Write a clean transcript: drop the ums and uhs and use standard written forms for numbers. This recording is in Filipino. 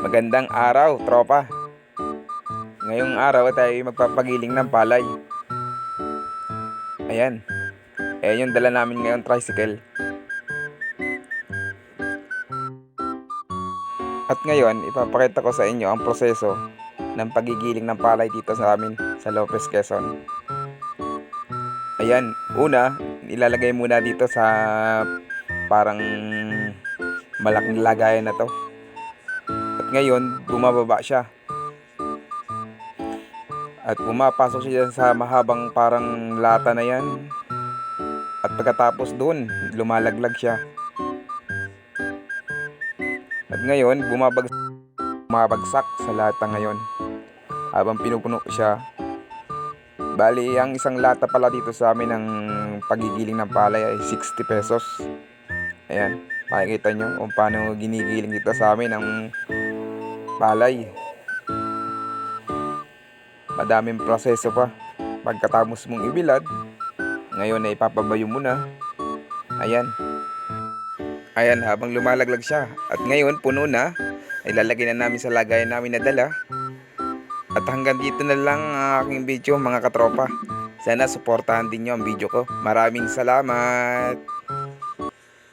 Magandang araw, tropa. Ngayong araw tayo magpapagiling ng palay. Ayan. Ayan yung dala namin ngayon, tricycle. At ngayon, ipapakita ko sa inyo ang proseso ng pagigiling ng palay dito sa amin sa Lopez, Quezon. Ayan, una, ilalagay muna dito sa parang malaking lagayan na to. At ngayon, bumababa siya. At pumapasok siya sa mahabang parang lata na yan. At pagkatapos doon, lumalaglag siya. At ngayon, bumabagsak sa lata ngayon. Habang pinupuno siya. Bali, ang isang lata pala dito sa amin ng pagigiling ng palay ay 60 pesos. Ayan, makikita nyo kung paano ginigiling dito sa amin ang palay. Madaming proseso pa. Pagkatapos mong ibilad, ngayon ay ipapabayo mo na. Ayan. Ayan, habang lumalaglag siya. At ngayon, puno na. Ilalagay na namin sa lagayan namin na dala. At hanggang dito na lang ang aking video, mga katropa. Sana suportahan din nyo ang video ko. Maraming salamat.